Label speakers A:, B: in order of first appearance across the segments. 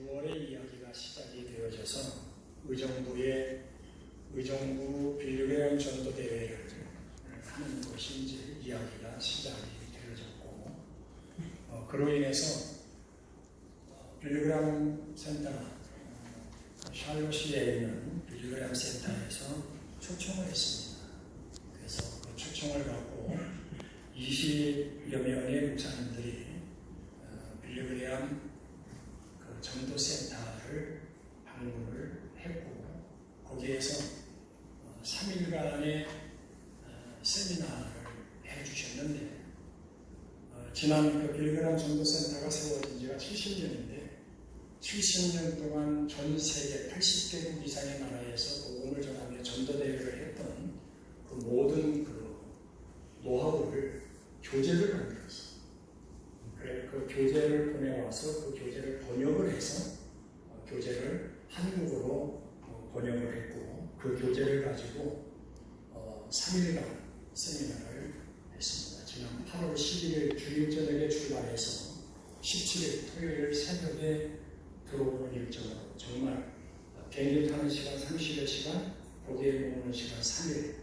A: 6월의 이야기가 시작이 되어져서 의정부 빌리그램 전도대회를 하는 것이 이제 이야기가 시작이 되어졌고, 그로 인해서 빌리그램 센터, 샬롯시에 있는 빌리그램 센터에서 초청을 했습니다. 그래서 그 초청을 받고 20여 명의 목사님들이 빌리그램 그 전도센터를 방문을 했고, 거기에서 3일간의 세미나를 해주셨는데, 지난 그 빌리그램 전도센터가 세워진 지가 70년인데 70년 동안 전 세계 80개국 이상의 나라에서 복음을 전하며 전도대회를 했던 그 모든 그 노하우를 교재를 만들었어요. 그래, 그 교재를 보내와서 그 교재를 번역을 해서 교재를 한국어로 번역을 했고, 그 교재를 가지고 3일간 세미나를 했습니다. 지난 8월 11일 주일 저녁에 출발해서 17일 토요일 새벽에 들어오는 일정으로 정말 비행기 타는 시간 30여 시간, 거기에 머무는 시간 3일,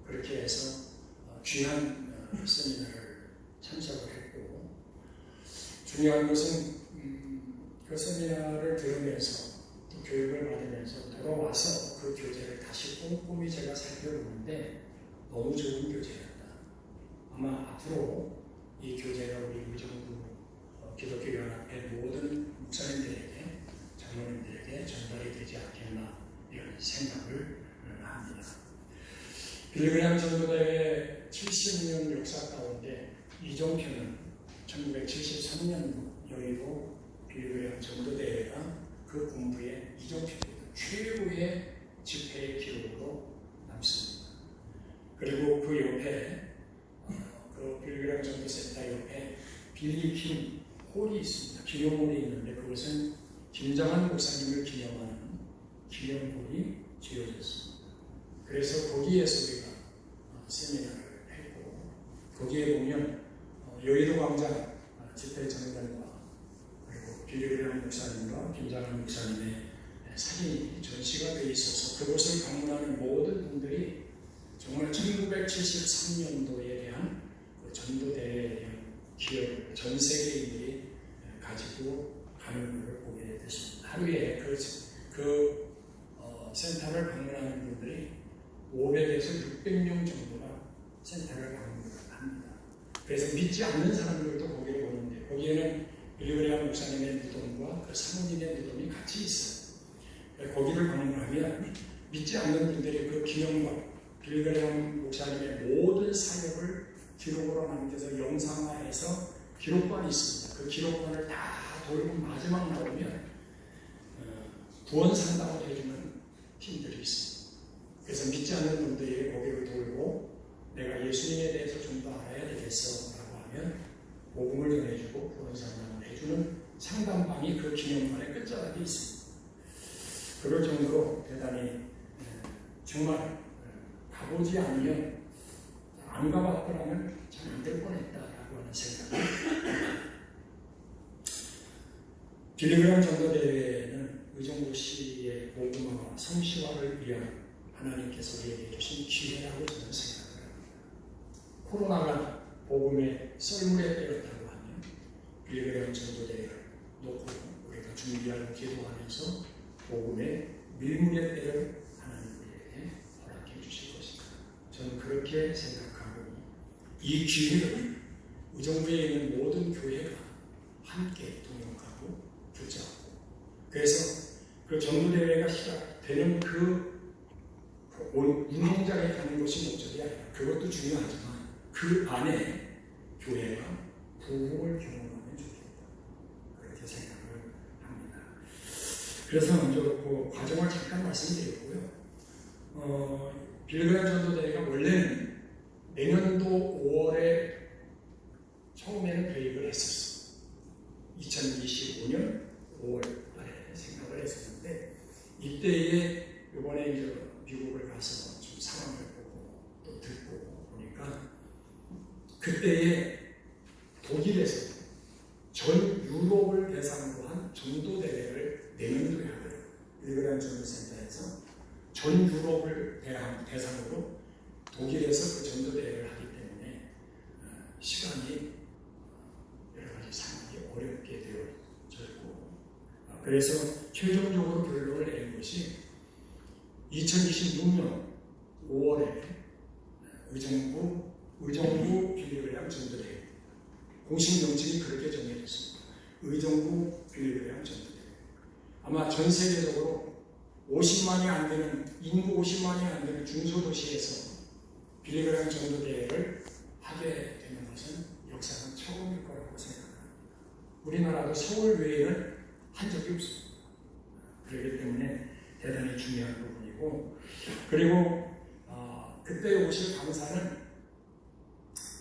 A: 그렇게 해서 귀한 세미나를 참석을 했고, 중요한 것은 그 세미나를 들으면서 또 교육을 받으면서 돌아와서 그 교재를 다시 꼼꼼히 제가 살펴보는데 너무 좋은 교재였다. 아마 앞으로 이 교재가 우리 의정부 기독교연합회 모든 목사님들에게, 장로님들에게 전달이 되지 않겠나, 이런 생각을 합니다. 빌리그램 전도대회 70년 역사 가운데 이종표는 1973년도 여의도 빌리그램 전도대회가 그 공부의 이종표입니다. 최고의 집회의 기록으로 남습니다. 그리고 그 옆에 그 빌리그램 전도센터 옆에 빌리킴 홀이 있습니다. 기념홀이 있는데 그것은 김장한 목사님을 기념하는 기념홀이 지어졌습니다. 그래서 거기에서 우리가 세미나를 했고, 거기에 보면 여의도 광장 집회 장면과 그리고 빌리그램 목사님과 김장한 목사님의 사진이 전시가 되어 있어서 그곳을 방문하는 모든 분들이 정말 1973년도에 대한 그 전도대회에 대한 기억을 전 세계인들이 가지고 가는 것을 보게 됐습니다. 하루에 그 센터를 방문하는 분들이 500에서 600명 정도가 센터를 방문합니다. 그래서 믿지 않는 사람들도 거기를 오는데, 거기에는 빌리그램 목사님의 무덤과 그 사모님의 무덤이 같이 있어요. 거기를 방문하면 믿지 않는 분들이 그 기념과 빌리그램 목사님의 모든 사역을 기록으로 남겨서 영상화해서 기록관이 있습니다. 그 기록관을 다 돌고 마지막 나오면 구원 상담을 해주는 팀들이 있습니다. 그래서 믿지 않는 분들이 거기를 돌고 내가 예수님에 대해서 좀 더 알아야 되겠어 라고 하면 복음을 전해주고 구원 상담을 해주는 상담방이 그 기념관의 끝자락에 있습니다. 그럴 정도로 대단히 정말 가보지 않으면, 안 가봤더라면 잘 안 될 뻔했다라고 하는 생각을 합니다. 빌리그램 전도대회는 의정부시의 복음화와 성시화를 위한 하나님께서 우리에게 주신 기회라고 저는 생각을 합니다. 코로나가 복음의 썰물에 때렸다고 하면 빌리그램 전도대회를 놓고 우리가 준비하고 기도하면서 복음의 밀물의 때를 하나님 우리에게 허락해 주실 것이다. 저는 그렇게 생각하고, 이 기회를 의정부에 있는 모든 교회가 함께 동역하고 붙잡고, 그래서 그 전도대회가 시작되는 그 운동장에 가는 것이 목적이 아니라, 그것도 중요하지만 그 안에 교회가 부흥을 경험하면 좋겠다, 그렇게 생각을 합니다. 그래서 먼저 그 과정을 잠깐 말씀드렸고요. 빌리그램 전도대회가 원래는 내년도 5월에 처음에는 계획을 했었어요. 2025년 5월 달에 생각을 했었는데, 이때에 이번에 이제 미국을 가서 좀 상황을 보고 또 듣고 보니까, 그때에 독일에서 전 유럽을 대상으로 한 전도대회를 전 유럽을 대상으로 독일에서 그 전도대회를 하기 때문에 시간이 여러 가지 상황이 어렵게 되어졌고, 그래서 최종적으로 결론을 낸 것이 2026년 5월에 의정부 빌리그레암 전도대회, 공식 명칭이 그렇게 정해졌습니다. 의정부 빌리그레암 전도대회. 아마 전 세계적으로 50만이 안 되는, 인구 50만이 안 되는 중소도시에서 빌리그레암 전도대회를 하게 되는 것은 역사상 처음일 거라고 생각합니다. 우리나라도 서울 외에는 한 적이 없습니다. 그렇기 때문에 대단히 중요한 부분이고, 그리고 그때 오실 강사는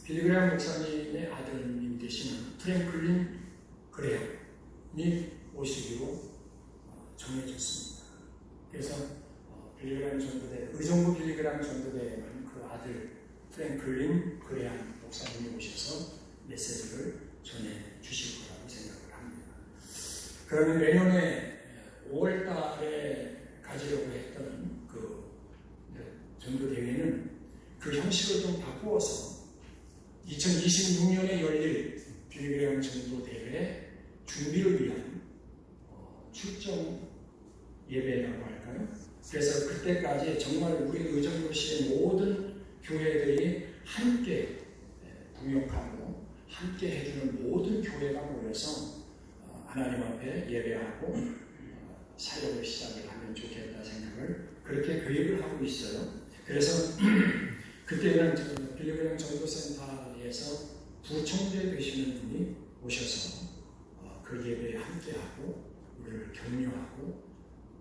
A: 빌리그레암 목사님의 아드님 되시는 프랭클린 그레엄이 오시기로 정해졌습니다. 그래서 빌리그레암 전도대, 의정부 빌리그레암 전도대에는 그 아들 프랭클린 그레엄 목사님이 오셔서 메시지를 전해 주실 거라고 생각을 합니다. 그러면 내년에 5월 달에 가지려고 했던 그 전도대회는 그 형식을 좀 바꾸어서 2026년에 열릴 빌리그레암 전도대회 준비를 위한 출정 예배라고 할까요? 그래서 그때까지 정말 우리 의정도시의 모든 교회들이 함께 동역하고 함께 해주는 모든 교회가 모여서 하나님 앞에 예배하고 사역을 시작을 하면 좋겠다 생각을 그렇게 계획을 하고 있어요. 그래서 그때는 빌리그레암 전도센터에서 부총재 되시는 분이 오셔서 그 예배에 함께하고 우리를 격려하고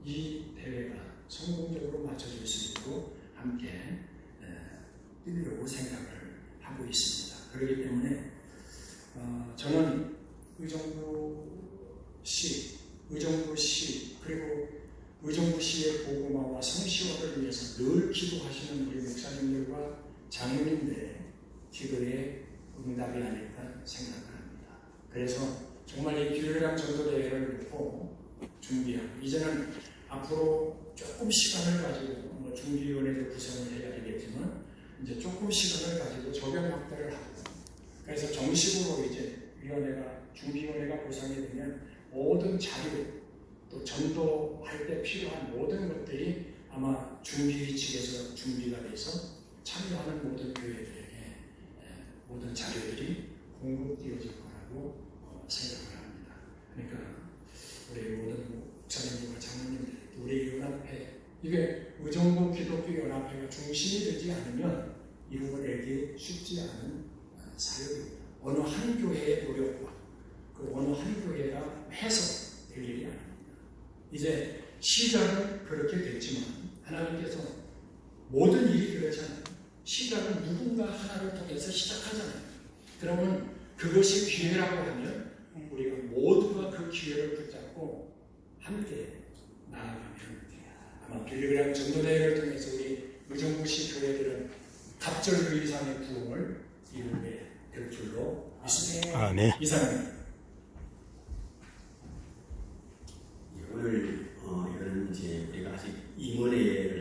A: 이 대회가 성공적으로 마쳐질 수 있도록 함께 뛰려고 생각을 하고 있습니다. 그렇기 때문에 저는 의정부시 그리고 의정부시의 보고마와 성시화를 위해서 늘 기도하시는 우리 목사님들과 장로님들의 기도에 응답이 아닐까 생각을 합니다. 그래서 정말 이 빌리그레암 전도대회를 놓고 준비하고, 이제는 앞으로 조금 시간을 가지고 준비위원회도 구성을 해야 되겠지만 이제 조금 시간을 가지고 적용 확대를 하고, 그래서 정식으로 이제 준비위원회가 구성이 되면 모든 자료, 또 전도할 때 필요한 모든 것들이 아마 준비 측에서 준비가 돼서 참여하는 모든 교회들에게 모든 자료들이 공급되어질 거라고 생각을 합니다. 그러니까 우리 모든 목사님들과 장로님들, 우리 연합회, 이게 의정부 기독교 연합회가 중심이 되지 않으면 이루어내기 쉽지 않은 사역입니다. 어느 한 교회의 노력과 그 어느 한 교회가 해서 될 일이 아닙니다. 이제 시작은 그렇게 됐지만 하나님께서 모든 일이 그렇잖아요. 시작은 누군가 하나를 통해서 시작하잖아요. 그러면 그것이 기회라고 하면 우리가 모두가 그 기회를 붙잡고 함께 나아가면 아마 빌리그레암 전도대회를 통해서 우리 의정부시 교회들은 갑절 이상의 부흥을 이루게 될 줄로 믿습니다.
B: 아멘.
A: 이상입니다.
C: 오늘 이런 이제 우리가 아직 임원회를